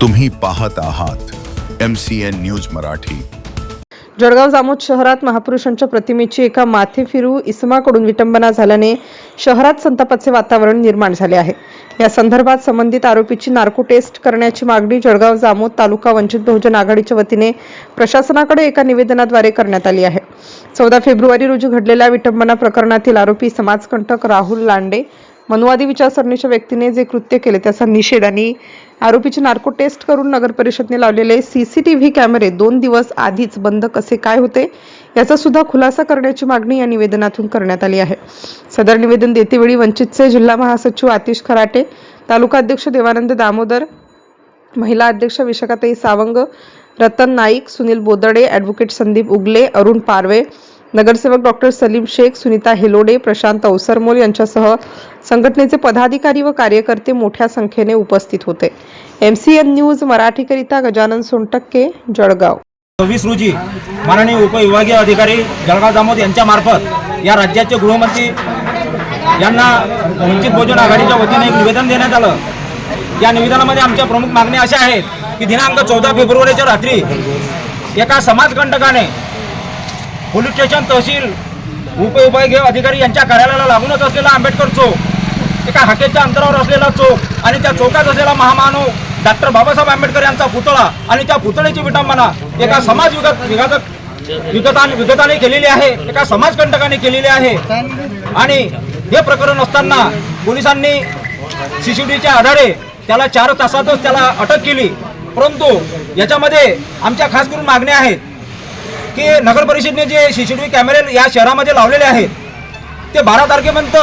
तुम्ही पाहत आहात MCN न्यूज मराठी। जळगाव जामोद शहरात महापुरुषांच्या प्रतिमेची एका माथे फिरू इसमाकडून विटंबना झाल्याने शहरात संतापाचे वातावरण निर्माण झाले आहे। या संदर्भात संबंधित आरोपीची नार्को टेस्ट करण्याची मागणी जळगाव जामोद तालुका वंचित बहुजन आघाडीच्या वतीने प्रशासनाकडे एका निवेदनाद्वारे करण्यात आली आहे। 14 फेब्रुवारी रोजी घडलेल्या विटंबना प्रकरणातील आरोपी समाजकंटक राहुल लांडे मनुवादी विचारसरणीच्या व्यक्तीने जे कृत्य केले त्याचा निषेध आणि आरोपीची नार्को टेस्ट करून नगर परिषदेने लावलेले CCTV कॅमेरे 2 दिवस आधीच बंद कसे काय होते याचा सुद्धा खुलासा करण्याची मागणी या निवेदनातून करण्यात आली आहे। सदर निवेदन देतेवेळी वंचितचे जिल्हा महासचिव आतिश खराटे, तालुका अध्यक्ष देवानंद दामोदर, महिला अध्यक्ष विशाखाताई सावंग, रतन नाईक, सुनील बोदडे, ॲडव्होकेट संदीप उगले, अरुण पारवे, नगरसेवक डॉक्टर सलीम शेख, सुनीता हेलोडे, प्रशांत अवसरमोल यांच्यासह संघटनेचे पदाधिकारी व कार्यकर्ते मोठ्या संख्येने उपस्थित होते। MCN न्यूज मराठीकरिता गजानन सोनटक्के, जळगाव। 26 रोजी माननीय उपविभागीय अधिकारी जळगाव जामोद यांच्या मार्फत या राज्याचे गृहमंत्री यांना वंचित बहुजन आघाडीच्या वतीने एक निवेदन देण्यात आलं। या निवेदनामध्ये आमच्या प्रमुख मागण्या अशा आहेत की दिनांक 14 फेब्रुवारीच्या रात्री एका समाजकंटकाने पोलीस स्टेशन, तहसील, उपविभागीय अधिकारी यांच्या कार्यालयाला लागूनच असलेला आंबेडकर चौक, एका हाकेच्या अंतरावर असलेला चौक आणि त्या चौकात असलेला महामानव डॉक्टर बाबासाहेब आंबेडकर यांचा पुतळा आणि त्या पुतळ्याची विटंबना एका समाज विघाताने केलेली आहे, एका समाजकंटकाने केलेली आहे। आणि हे प्रकरण असताना पोलिसांनी CCTVच्या आधारे त्याला 4 तासातच त्याला अटक केली। परंतु याच्यामध्ये आमच्या खास करून मागण्या आहेत की नगर परिषदेने जे CCTV कॅमेरे या शहरामध्ये लावलेले आहेत ते 12 तारखेपर्यंत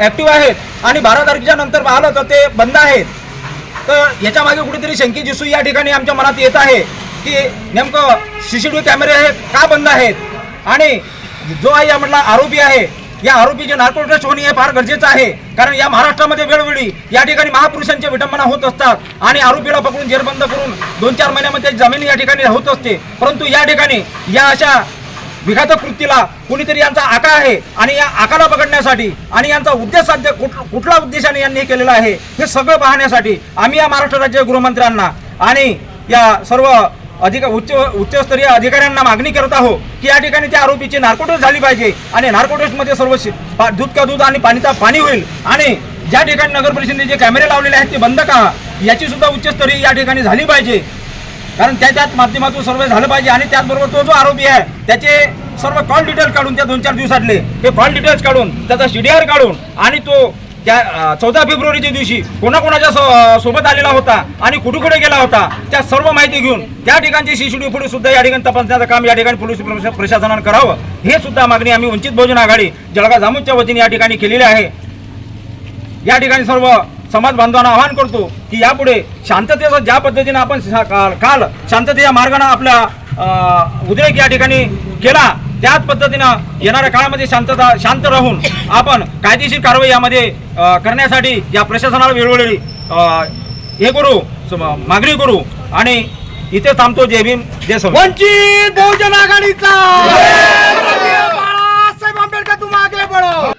ॲक्टिव्ह आहेत आणि 12 तारखेच्या नंतर पाहिलं तर ते बंद आहेत। तर याच्या मागे कुठेतरी शंकेची सुई या ठिकाणी आमच्या मनात येत आहे की नेमकं CCTV कॅमेरे आहेत का बंद आहेत आणि जो आहे यामधला आरोपी आहे या आरोपीचे नार्को टेस्ट होणे हे फार गरजेचं आहे। कारण या महाराष्ट्रामध्ये वेळोवेळी या ठिकाणी महापुरुषांच्या विटंबना होत असतात आणि आरोपीला पकडून जेरबंद करून 2-4 महिन्यामध्ये जमीन या ठिकाणी होत असते। परंतु या ठिकाणी या अशा विघातक कृतीला कोणीतरी यांचा आका आहे आणि या आकाला पकडण्यासाठी आणि यांचा उद्देश साध्य कुठला उद्देशाने यांनी हे केलेलं आहे हे सगळं पाहण्यासाठी आम्ही या महाराष्ट्र राज्य गृहमंत्र्यांना आणि या सर्व उच्चस्तरीय अधिकाऱ्यांना मागणी करत आहोत की या ठिकाणी त्या आरोपीची नार्को टेस्ट झाली पाहिजे आणि नार्को टेस्टमध्ये सर्व दूध का दूध आणि पाणीचा पाणी होईल आणि ज्या ठिकाणी नगर परिषदेने जे कॅमेरे लावलेले आहेत ते बंद का याची सुद्धा उच्चस्तरीय या ठिकाणी झाली पाहिजे। कारण त्याच्यात माध्यमातून सर्व झालं पाहिजे आणि त्याचबरोबर तो जो आरोपी आहे त्याचे सर्व कॉल डिटेल्स काढून त्या 2-4 दिवसातले हे कॉल डिटेल्स काढून त्याचा CDR काढून आणि तो त्या 14 फेब्रुवारीच्या दिवशी कोणाकोणाच्या सोबत आलेला होता आणि कुठे गेला होता त्या सर्व माहिती घेऊन त्या ठिकाणचे CCTV फुटेज सुद्धा या ठिकाणी तपासण्याचं काम या ठिकाणी पोलीस प्रशासनानं करावं हे सुद्धा मागणी आम्ही वंचित बहुजन आघाडी जळगाव जामोदच्या वतीने या ठिकाणी केलेली आहे। या ठिकाणी सर्व समाज बांधवांना आवाहन करतो की यापुढे शांततेचा ज्या पद्धतीने आपण काल शांततेच्या मार्गाने आपल्या उद्रेक या ठिकाणी केला त्याच पद्धतीनं येणाऱ्या काळामध्ये शांत राहून आपण कायदेशीर कारवाई यामध्ये करण्यासाठी या प्रशासनाला वेळोवेळी हे करू, मागणी करू आणि इथे थांबतो। जय भीम, जय संविधान। वंचित बहुजन आघाडीचा बाळासाहेब आंबेडकर तुम आगे बढ़ो।